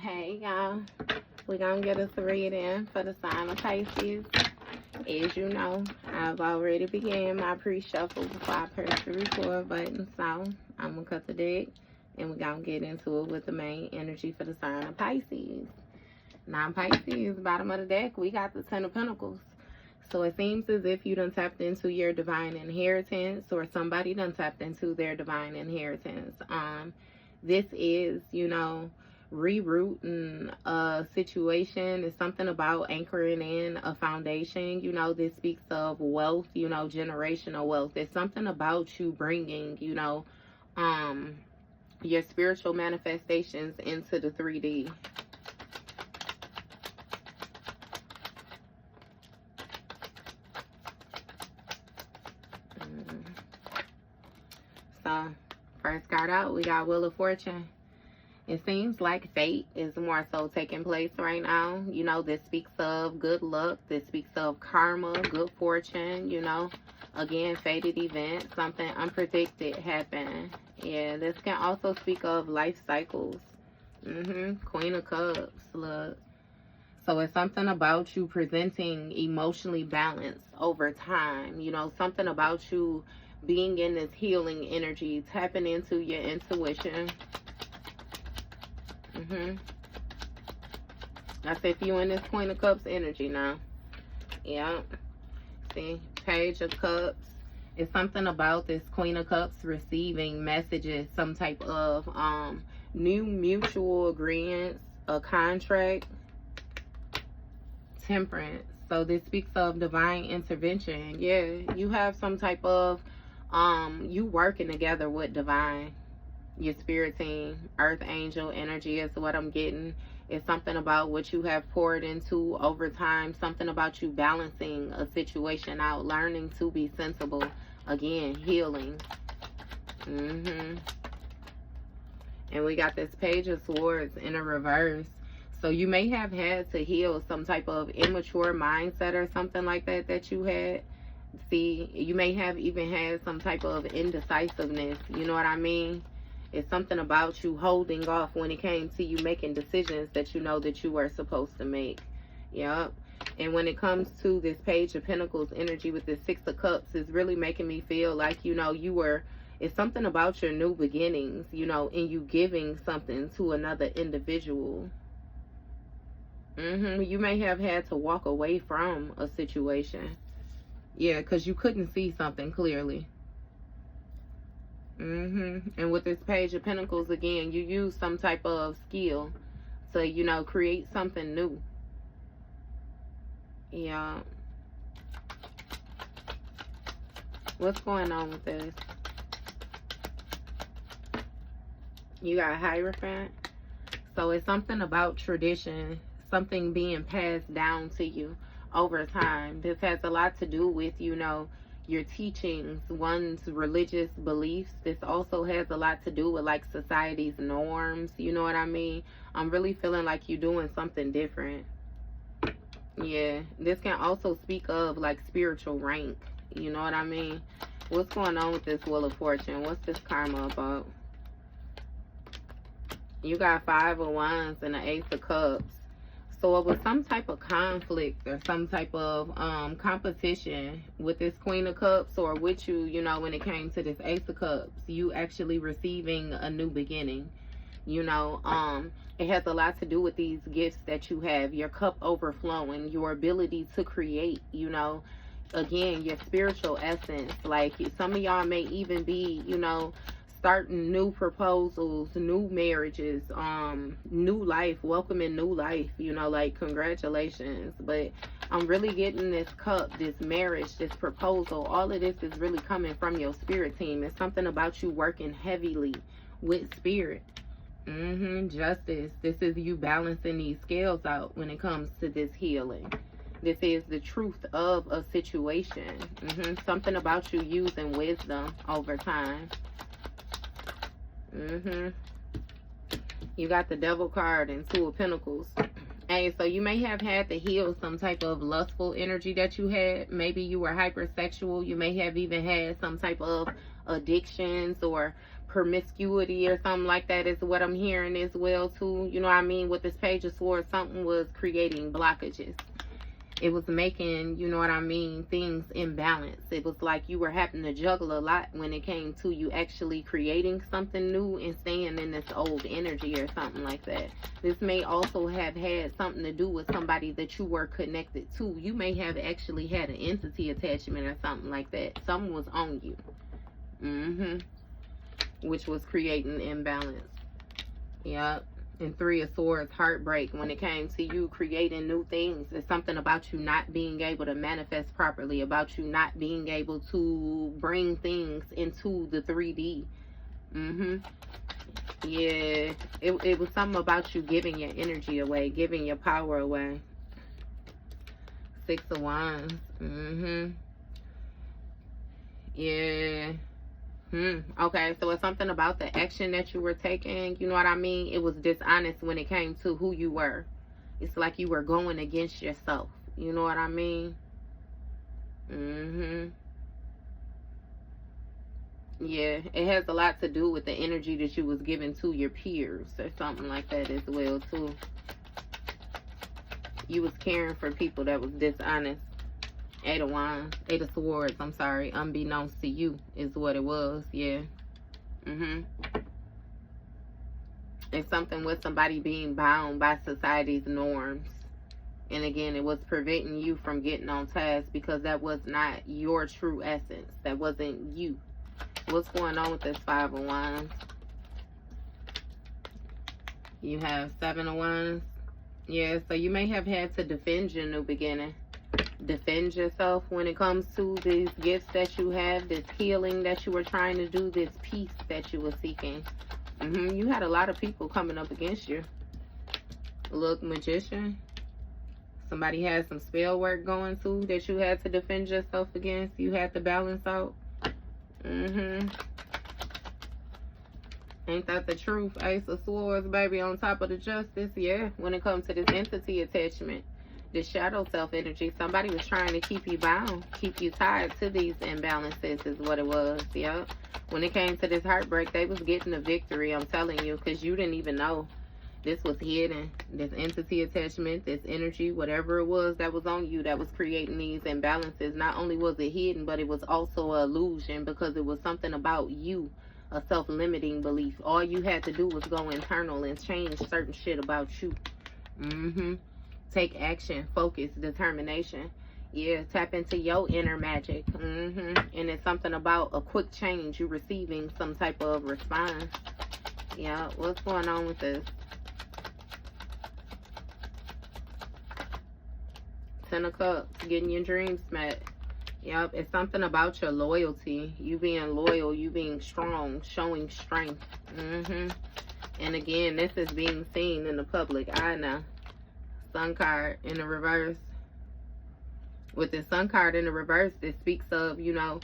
Hey y'all, we're gonna get us a reading for the sign of Pisces. As you know, I've already began my pre-shuffle before I press the record button, so I'm gonna cut the deck and we're gonna get into it with the main energy for the sign of Pisces. Now Pisces, bottom of the deck, we got the Ten of Pentacles. So it seems as if you done tapped into your divine inheritance, or somebody done tapped into their divine inheritance. This is, rerouting a situation. It's something about anchoring in a foundation. This speaks of wealth, generational wealth. It's something about you bringing, your spiritual manifestations into the 3D. So, first card out, we got Wheel of Fortune. It seems like fate is more so taking place right now. This speaks of good luck. This speaks of karma, good fortune, Again, fated event, something unpredicted happened. Yeah, this can also speak of life cycles. Queen of Cups, look. So it's something about you presenting emotionally balanced over time. Something about you being in this healing energy, tapping into your intuition. That's if you in this Queen of Cups energy now. Yeah. See, Page of Cups. It's something about this Queen of Cups receiving messages, some type of new mutual agreements, a contract. Temperance. So this speaks of divine intervention. Yeah, you have some type of you working together with divine, your spirit team, earth angel energy is what I'm getting. It's something about what you have poured into over time, something about you balancing a situation out, learning to be sensible, again, healing. And we got this Page of Swords in a reverse. So you may have had to heal some type of immature mindset or something like that you had. See, you may have even had some type of indecisiveness, you know what I mean? It's something about you holding off when it came to you making decisions that you know that you were supposed to make. Yep. And when it comes to this Page of Pentacles energy with this Six of Cups, it's really making me feel like, it's something about your new beginnings, and you giving something to another individual. You may have had to walk away from a situation. Yeah, because you couldn't see something clearly. And with this Page of Pentacles, again, you use some type of skill to, create something new. Yeah. What's going on with this? You got Hierophant. So it's something about tradition, something being passed down to you over time. This has a lot to do with, your teachings, one's religious beliefs. This also has a lot to do with like society's norms, you know what I mean? I'm really feeling like you're doing something different. Yeah, this can also speak of like spiritual rank, you know what I mean? What's going on with this Wheel of Fortune? What's this karma about? You got Five of Wands and the Ace of Cups. So it was some type of conflict or some type of competition with this Queen of Cups, or with you, when it came to this Ace of Cups, you actually receiving a new beginning. It has a lot to do with these gifts that you have, your cup overflowing, your ability to create, again, your spiritual essence. Like some of y'all may even be, starting new proposals, new marriages, new life, welcoming new life, like congratulations. But I'm really getting this cup, this marriage, this proposal. All of this is really coming from your spirit team. It's something about you working heavily with spirit. Justice. This is you balancing these scales out when it comes to this healing. This is the truth of a situation. Something about you using wisdom over time. You got the Devil card and Two of Pentacles. Hey, so you may have had to heal some type of lustful energy that you had. Maybe you were hypersexual. You may have even had some type of addictions or promiscuity or something like that is what I'm hearing as well too. You know what I mean? With this Page of Swords, something was creating blockages. It was making, you know what I mean, things imbalanced. It was like you were having to juggle a lot when it came to you actually creating something new and staying in this old energy or something like that. This may also have had something to do with somebody that you were connected to. You may have actually had an entity attachment or something like that. Something was on you. Which was creating imbalance. Yep. And Three of Swords, heartbreak. When it came to you creating new things, it's something about you not being able to manifest properly, about you not being able to bring things into the 3D. Yeah, it was something about you giving your energy away, giving your power away. Six of Wands. Yeah. Okay, so it's something about the action that you were taking, you know what I mean? It was dishonest when it came to who you were. It's like you were going against yourself, you know what I mean? Yeah, it has a lot to do with the energy that you was giving to your peers or something like that as well too. You was caring for people that was dishonest. Eight of Wands, Eight of Swords, I'm sorry, unbeknownst to you is what it was, yeah. It's something with somebody being bound by society's norms. And again, it was preventing you from getting on task because that was not your true essence. That wasn't you. What's going on with this Five of Wands? You have Seven of Wands. Yeah, so you may have had to defend your new beginning. Defend yourself when it comes to these gifts that you have, this healing that you were trying to do, this peace that you were seeking. You had a lot of people coming up against you. Look, Magician. Somebody had some spell work going too that you had to defend yourself against. You had to balance out. Ain't that the truth? Ace of Swords, baby, on top of the Justice. Yeah, when it comes to this entity attachment, this shadow self energy, somebody was trying to keep you bound, keep you tied to these imbalances is what it was. Yeah, when it came to this heartbreak, they was getting the victory, I'm telling you, because you didn't even know this was hidden. This entity attachment, this energy, whatever it was that was on you that was creating these imbalances, not only was it hidden, but it was also an illusion because it was something about you, a self-limiting belief. All you had to do was go internal and change certain shit about you. Take action, focus, determination. Yeah, tap into your inner magic. And it's something about a quick change. You receiving some type of response. Yeah, what's going on with this? Ten of Cups, getting your dreams met. Yep, it's something about your loyalty. You being loyal, you being strong, showing strength. And again, this is being seen in the public eye now. Sun card in the reverse. With the Sun card in the reverse, this speaks of, you know,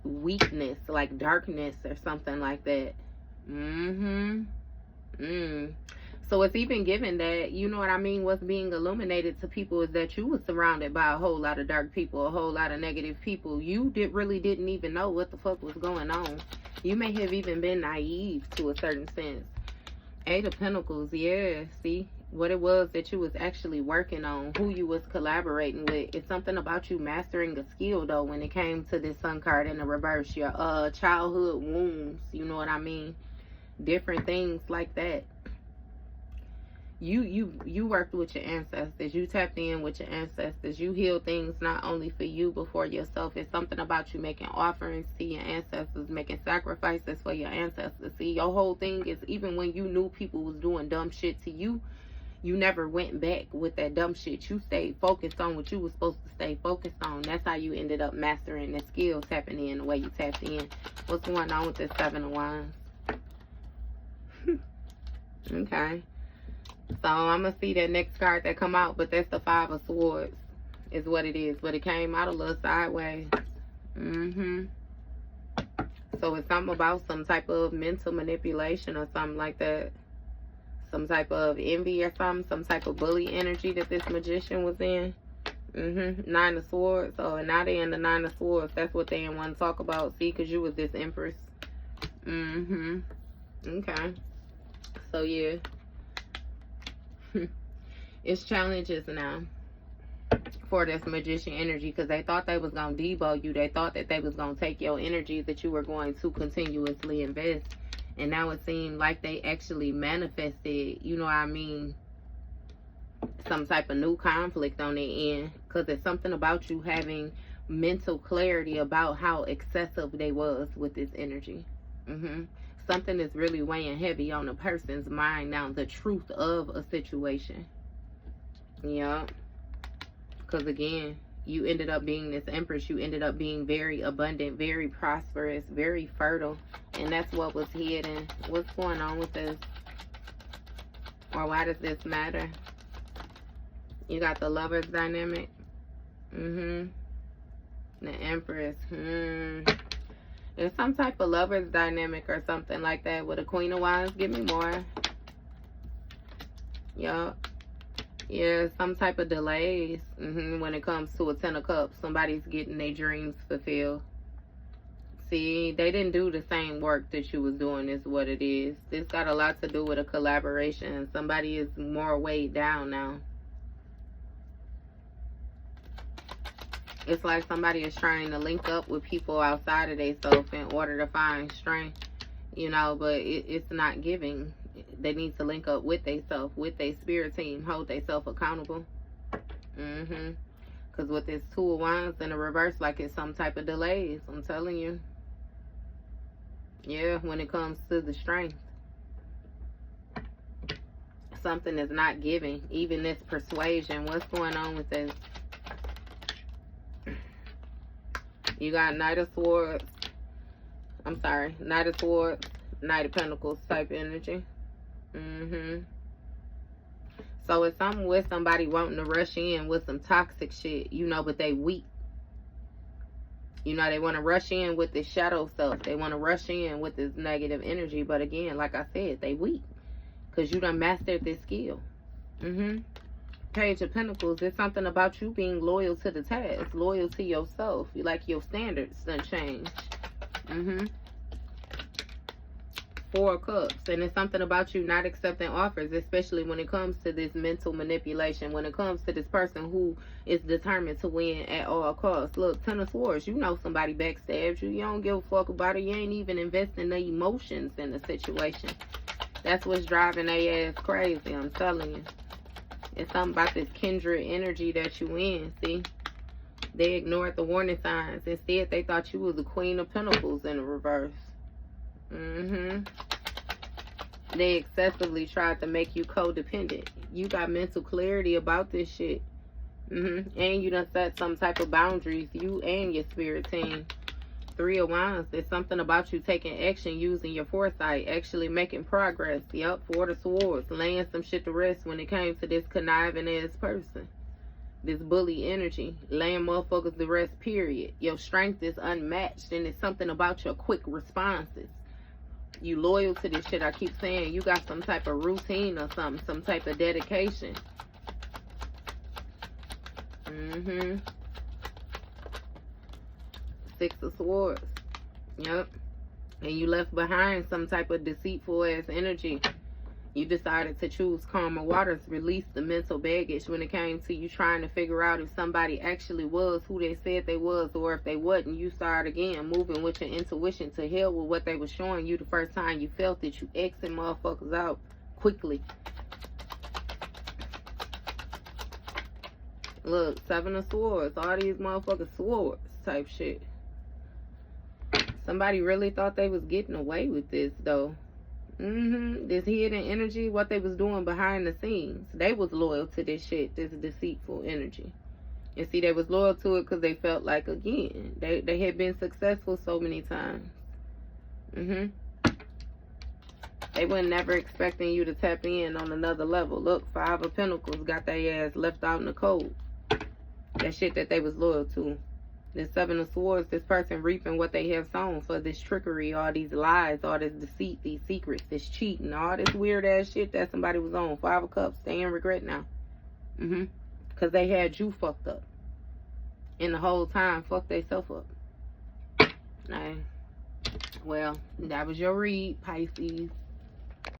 weakness, like darkness or something like that. So it's even given that, you know what I mean, what's being illuminated to people is that you were surrounded by a whole lot of dark people, a whole lot of negative people. You really didn't even know what the fuck was going on. You may have even been naive to a certain sense. Eight of Pentacles, yeah, see what it was that you was actually working on, who you was collaborating with. It's something about you mastering a skill though when it came to this Sun card in the reverse. Your childhood wounds, you know what I mean, different things like that. You worked with your ancestors. You tapped in with your ancestors. You healed things not only for you but for yourself. It's something about you making offerings to your ancestors, making sacrifices for your ancestors. See, your whole thing is, even when you knew people was doing dumb shit to you, you never went back with that dumb shit. You stayed focused on what you was supposed to stay focused on. That's how you ended up mastering the skill, tapping in the way you tapped in. What's going on with this Seven of Wands? Okay. So I'm going to see that next card that come out, but that's the Five of Swords is what it is. But it came out a little sideways. So it's something about some type of mental manipulation or something like that. Some type of envy or something. Some type of bully energy that this magician was in. Nine of Swords. Oh, and now they're in the Nine of Swords. That's what they didn't want to talk about. See, because you was this Empress. Okay. So, yeah. It's challenges now for this magician energy, because they thought they was going to debo you. They thought that they was going to take your energy that you were going to continuously invest. And now it seemed like they actually manifested, you know what I mean, some type of new conflict on their end. Because it's something about you having mental clarity about how excessive they was with this energy. Something is really weighing heavy on a person's mind now, the truth of a situation. Yeah. Because again, you ended up being this empress. You ended up being very abundant, very prosperous, very fertile. And that's what was hidden. What's going on with this? Or why does this matter? You got the Lovers dynamic. The Empress. There's some type of Lovers dynamic or something like that with a Queen of Wands. Give me more. Yup. Yeah, some type of delays when it comes to a Ten of Cups. Somebody's getting their dreams fulfilled. See, they didn't do the same work that you was doing is what it is. This got a lot to do with a collaboration. Somebody is more weighed down now. It's like somebody is trying to link up with people outside of themselves in order to find strength, you know, but it's not giving. They need to link up with themselves, with their spirit team, hold themselves accountable. Because with this Two of Wands in the reverse, like it's some type of delays, I'm telling you. Yeah, when it comes to the strength. Something is not giving. Even this persuasion. What's going on with this? You got Knight of Swords. I'm sorry. Knight of Swords. Knight of Pentacles type energy. So it's something with somebody wanting to rush in with some toxic shit, you know, but they weak. You know, they want to rush in with this shadow self. They want to rush in with this negative energy. But again, like I said, they weak. Because you done mastered this skill. Page of Pentacles. It's something about you being loyal to the task. Loyal to yourself. You like your standards done changed. Four of Cups. And it's something about you not accepting offers, especially when it comes to this mental manipulation, when it comes to this person who is determined to win at all costs. Look, Ten of Swords, you know somebody backstabbed you. You don't give a fuck about it. You ain't even investing the emotions in the situation. That's what's driving their ass crazy, I'm telling you. It's something about this kindred energy that you in, see? They ignored the warning signs. Instead, they thought you was the Queen of Pentacles in the reverse. They excessively tried to make you codependent. You got mental clarity about this shit. And you done set some type of boundaries, you and your spirit team. Three of Wands. There's something about you taking action, using your foresight, actually making progress. Yep, Four of Swords. Laying some shit to rest when it came to this conniving ass person. This bully energy. Laying motherfuckers to rest, period. Your strength is unmatched, and it's something about your quick responses. You loyal to this shit. I keep saying you got some type of routine or something, some type of dedication. Six of Swords. Yep. And you left behind some type of deceitful ass energy. You decided to choose calmer waters, release the mental baggage when it came to you trying to figure out if somebody actually was who they said they was, or if they wasn't. You started again moving with your intuition. To hell with what they were showing you the first time you felt it. You Xing motherfuckers out quickly. Look, Seven of Swords. All these motherfuckers swords type shit. Somebody really thought they was getting away with this though. This hidden energy, what they was doing behind the scenes. They was loyal to this shit, this deceitful energy. And see, they was loyal to it because they felt like, again, they had been successful so many times. They were never expecting you to tap in on another level. Look, Five of Pentacles got their ass left out in the cold. That shit that they was loyal to. This Seven of Swords, this person reaping what they have sown for this trickery, all these lies, all this deceit, these secrets, this cheating, all this weird ass shit that somebody was on. Five of Cups, they in regret now. Because they had you fucked up. And the whole time, fucked theyself up. Nah. Well, that was your read, Pisces.